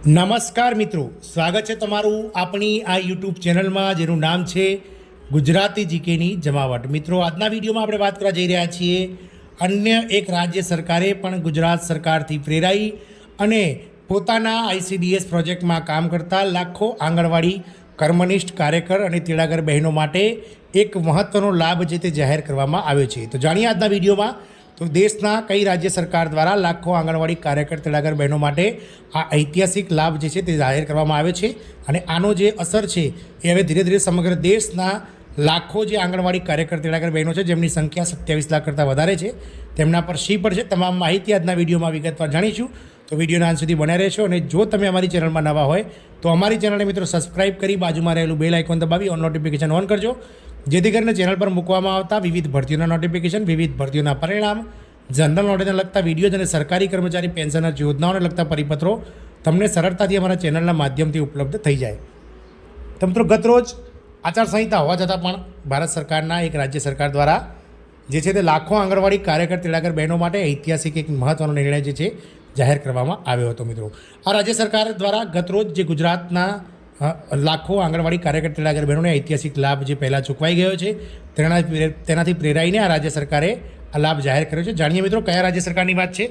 નમસ્કાર મિત્રો, સ્વાગત છે તમારું આપણી આ યુટ્યુબ ચેનલમાં જેનું નામ છે ગુજરાતી જીકેની જમાવટ। મિત્રો, આજના વિડીયોમાં આપણે વાત કરવા જઈ રહ્યા છીએ અન્ય એક રાજ્ય સરકારે પણ ગુજરાત સરકારથી પ્રેરાઈ અને પોતાના આઈસીડીએસ પ્રોજેક્ટમાં કામ કરતા લાખો આંગણવાડી કર્મનિષ્ઠ કાર્યકર અને તેડાગર બહેનો માટે એક મહત્ત્વનો લાભ જે તે જાહેર કરવામાં આવ્યો છે। તો જાણીએ આજના વિડીયોમાં તો દેશના કઈ રાજ્ય સરકાર દ્વારા લાખો આંગણવાડી કાર્યકર તેડાગર બહેનો માટે આ ઐતિહાસિક લાભ જે છે તે જાહેર કરવામાં આવે છે અને આનો જે અસર છે એ હવે ધીરે ધીરે સમગ્ર દેશના લાખો જે આંગણવાડી કાર્યકર તેડાગર બહેનો છે જેમની સંખ્યા 27 લાખ કરતાં વધારે છે તેમના પર શી પડશે તમામ માહિતી આજના વિડીયોમાં વિગતવાર જાણીશું। તો વિડીયોના અંત સુધી બનાવી રહેશો અને જો તમે અમારી ચેનલમાં નવા હોય તો અમારી ચેનલને મિત્રો સબસ્ક્રાઇબ કરી બાજુમાં રહેલું બેલ આઇકોન દબાવી ઓન નોટિફિકેશન ઓન કરજો, જેથી કરીને ચેનલ પર મૂકવામાં આવતા વિવિધ ભરતીઓના નોટિફિકેશન, વિવિધ ભરતીઓના પરિણામ, જનરલ નોલેજને લગતા વિડીયોઝ અને સરકારી કર્મચારી પેન્શનર યોજનાઓને લગતા પરિપત્રો તમને સરળતાથી અમારા ચેનલના માધ્યમથી ઉપલબ્ધ થઈ જાય। તો મિત્રો, ગતરોજ આચારસંહિતા હોવા છતાં પણ ભારત સરકારના એક રાજ્ય સરકાર દ્વારા જે છે તે લાખો આંગણવાડી કાર્યકર તેડાગર બહેનો માટે ઐતિહાસિક એક મહત્ત્વનો નિર્ણય જે છે જાહેર કરવામાં આવ્યો હતો। મિત્રો, આ રાજ્ય સરકાર દ્વારા ગતરોજ જે ગુજરાતના લાખો આંગણવાડી કાર્યકર તેડાગર બહેનોને ઐતિહાસિક લાભ જે પહેલાં ચૂકવાઈ ગયો છે તેનાથી પ્રેરાઈને આ રાજ્ય સરકારે આ લાભ જાહેર કર્યો છે। જાણીએ મિત્રો કયા રાજ્ય સરકારની વાત છે।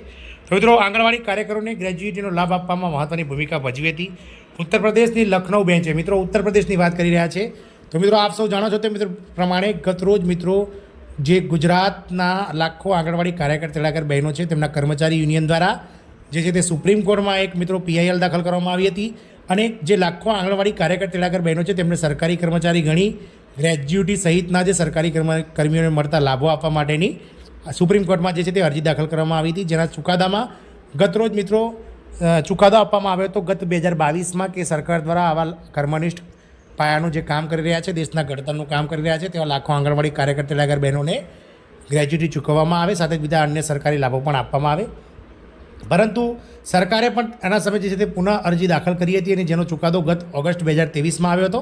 તો મિત્રો, આંગણવાડી કાર્યકરોને ગ્રેજ્યુએટીનો લાભ આપવામાં મહત્ત્વની ભૂમિકા ભજવી હતી ઉત્તર પ્રદેશની લખનઉ બેન્ચે। મિત્રો, ઉત્તર પ્રદેશની વાત કરી રહ્યા છે। તો મિત્રો, આપ સૌ જાણો છો તે મિત્રો પ્રમાણે ગતરોજ મિત્રો જે ગુજરાતના લાખો આંગણવાડી કાર્યકર તેડાગર બહેનો છે તેમના કર્મચારી યુનિયન દ્વારા જે છે તે સુપ્રીમ કોર્ટમાં એક મિત્રો પીઆઈએલ દાખલ કરવામાં આવી હતી અને જે લાખો આંગણવાડી કાર્યકર તેડાગર બહેનો છે તેમને સરકારી કર્મચારી ગણી ગ્રેજ્યુટી સહિતના જે સરકારી કર્મીઓને મળતા લાભો આપવા માટેની સુપ્રીમ કોર્ટમાં જે છે તે અરજી દાખલ કરવામાં આવી હતી, જેના ચુકાદામાં ગતરોજ મિત્રો ચુકાદો આપવામાં આવ્યો હતો ગત 2022માં કે સરકાર દ્વારા આવા કર્મનિષ્ઠ પાયાનું જે કામ કરી રહ્યા છે, દેશના ઘડતરનું કામ કરી રહ્યા છે તેવા લાખો આંગણવાડી કાર્યકર તેડાગર બહેનોને ગ્રેજ્યુટી ચૂકવવામાં આવે, સાથે બીજા અન્ય સરકારી લાભો પણ આપવામાં આવે। પરંતુ સરકારે પણ એના સમયે જે છે તે પુનઃ અરજી દાખલ કરી હતી અને જેનો ચુકાદો ગત ઓગસ્ટ 2023માં આવ્યો હતો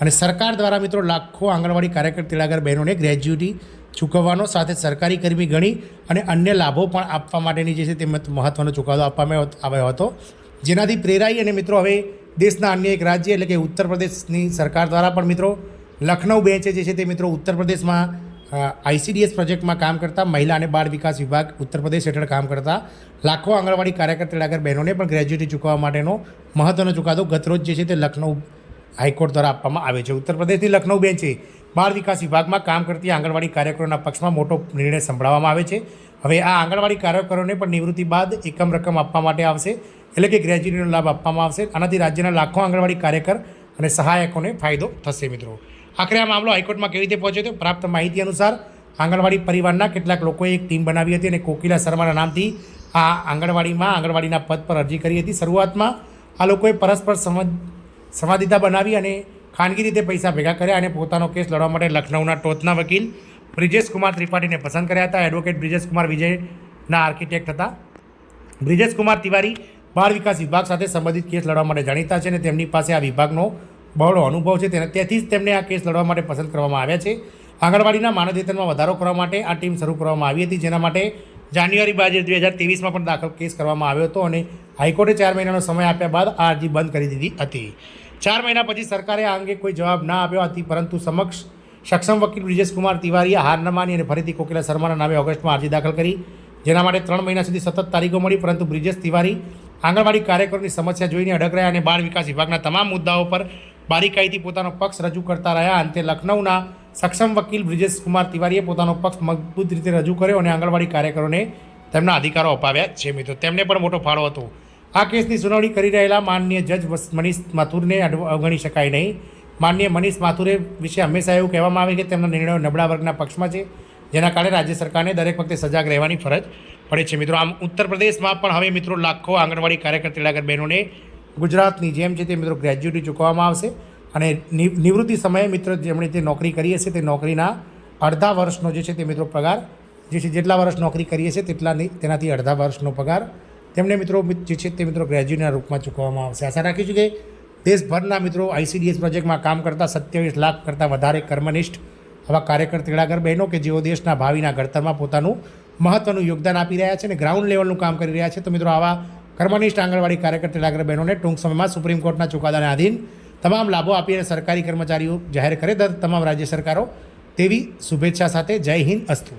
અને સરકાર દ્વારા મિત્રો લાખો આંગણવાડી કાર્યકર તેડાગર બહેનોને ગ્રેજ્યુટી ચૂકવવાનો સાથે સરકારી કર્મી ગણી અને અન્ય લાભો પણ આપવા માટેની જે છે તે મહત્ત્વનો ચુકાદો આપવામાં આવ્યો હતો, જેનાથી પ્રેરાઈ અને મિત્રો હવે દેશના અન્ય એક રાજ્ય એટલે કે ઉત્તર પ્રદેશની સરકાર દ્વારા પણ મિત્રો લખનઉ બેન્ચે જે છે તે મિત્રો ઉત્તર પ્રદેશમાં આઈસીડીએસ પ્રોજેક્ટમાં કામ કરતા મહિલા અને બાળ વિકાસ વિભાગ ઉત્તર પ્રદેશ હેઠળ કામ કરતા લાખો આંગણવાડી કાર્યકર તેડાગર બહેનોને પણ ગ્રેજ્યુટી ચૂકવવા માટેનો મહત્ત્વનો ચુકાદો ગતરોજ જે છે તે લખનઉ હાઈકોર્ટ દ્વારા આપવામાં આવે છે। ઉત્તર પ્રદેશની લખનઉ બેન્ચે બાળ વિકાસ વિભાગમાં કામ કરતી આંગણવાડી કાર્યકરોના પક્ષમાં મોટો નિર્ણય સંભળાવવામાં આવે છે। હવે આ આંગણવાડી કાર્યકરોને પણ નિવૃત્તિ બાદ એકમ રકમ આપવા માટે આવશે, એટલે કે ગ્રેજ્યુટીનો લાભ આપવામાં આવશે। આનાથી રાજ્યના લાખો આંગણવાડી કાર્યકર અને સહાયકોને ફાયદો થશે। મિત્રો, આખરે આ મામલો હાઈકોર્ટમાં કેવી રીતે પહોંચ્યો? તો પ્રાપ્ત માહિતી અનુસાર આંગણવાડી પરિવારના કેટલાક લોકોએ એક ટીમ બનાવી હતી અને કોકિલા શર્માના નામથી આ આંગણવાડીના પદ પર અરજી કરી હતી। શરૂઆતમાં આ લોકોએ પરસ્પર સંવાદિતા બનાવી અને ખાનગી રીતે પૈસા ભેગા કર્યા અને પોતાનો કેસ લડવા માટે લખનઉના ટોચના વકીલ બ્રિજેશ કુમાર ત્રિપાઠીને પસંદ કર્યા હતા। એડવોકેટ બ્રિજેશ કુમાર વિજયના આર્કિટેક્ટ હતા। બ્રિજેશ કુમાર તિવારી બાળ વિકાસ વિભાગ સાથે સંબંધિત કેસ લડવા માટે જાણીતા છે અને તેમની પાસે આ વિભાગનો બહોળો અનુભવ છે, તેથી જ તેમને આ કેસ લડવા માટે પસંદ કરવામાં આવ્યા છે। આંગણવાડીના માનવ વેતનમાં વધારો કરવા માટે આ ટીમ શરૂ કરવામાં આવી હતી, જેના માટે જાન્યુઆરી 2023માં પણ દાખલ કેસ કરવામાં આવ્યો હતો અને હાઈકોર્ટે 4 મહિનાનો સમય આપ્યા બાદ આ અરજી બંધ કરી દીધી હતી। 4 મહિના પછી સરકારે આ અંગે કોઈ જવાબ ના આપ્યો હતી, પરંતુ સક્ષમ વકીલ બ્રિજેશ કુમાર તિવારીએ હાર ન માની અને ફરીથી કોકિલા શર્માના નામે ઓગસ્ટમાં અરજી દાખલ કરી, જેના માટે 3 મહિના સુધી સતત તારીખો મળી, પરંતુ બ્રિજેશ તિવારી આંગણવાડી કાર્યકરોની સમસ્યા જોઈને અડગ રહ્યા અને બાળ વિકાસ વિભાગના તમામ મુદ્દાઓ પર બારીકાઈથી પોતાનો પક્ષ રજૂ કરતા રહ્યા। અંતે લખનઉના સક્ષમ વકીલ બ્રિજેશ કુમાર તિવારીએ પોતાનો પક્ષ મજબૂત રીતે રજૂ કર્યો અને આંગણવાડી કાર્યકરોને તેમના અધિકારો અપાવ્યા છે। મિત્રો, તેમને પણ મોટો ફાળો હતો। આ કેસની સુનાવણી કરી રહેલા માનનીય જજ મનીષ માથુરને અવગણી શકાય નહીં। માનનીય મનીષ માથુરે વિશે હંમેશા એવું કહેવામાં આવે કે તેમના નિર્ણયો નબળા વર્ગના પક્ષમાં છે, જેના કારણે રાજ્ય સરકારને દરેક વખતે સજાગ રહેવાની ફરજ પડે છે। મિત્રો, આમ ઉત્તર પ્રદેશમાં પણ હવે મિત્રો લાખો આંગણવાડી કાર્યકર તેડાગર બહેનોને ગુજરાતની જેમ છે તે મિત્રો ગ્રેજ્યુટી ચૂકવવામાં આવશે અને નિવૃત્તિ સમયે મિત્રો જેમણે તે નોકરી કરી હશે તે નોકરીના અડધા વર્ષનો જે છે તે મિત્રો પગાર જે છે જેટલા વર્ષ નોકરી કરી હશે તેનાથી અડધા વર્ષનો પગાર તેમને મિત્રો જે છે તે મિત્રો ગ્રેજ્યુટીના રૂપમાં ચૂકવવામાં આવશે। આશા રાખીશું કે દેશભરના મિત્રો આઈસીડીએસ પ્રોજેક્ટમાં કામ કરતા 27 લાખ કરતાં વધારે કર્મનિષ્ઠ આવા કાર્યકર તેડાગર બહેનો કે જેઓ દેશના ભાવિના ઘડતરમાં પોતાનું મહત્ત્વનું યોગદાન આપી રહ્યા છે અને ગ્રાઉન્ડ લેવલનું કામ કરી રહ્યા છે, તો મિત્રો આવા કર્મનિષ્ઠ આંગણવાડી કાર્યકર તેલાગર બહેનોને ટૂંક સમયમાં સુપ્રીમ કોર્ટના ચુકાદાને આધીન તમામ લાભો આપી અને સરકારી કર્મચારીઓ જાહેર કરે તમામ રાજ્ય સરકારો તેવી શુભેચ્છા સાથે જય હિન્દ અસ્તુ.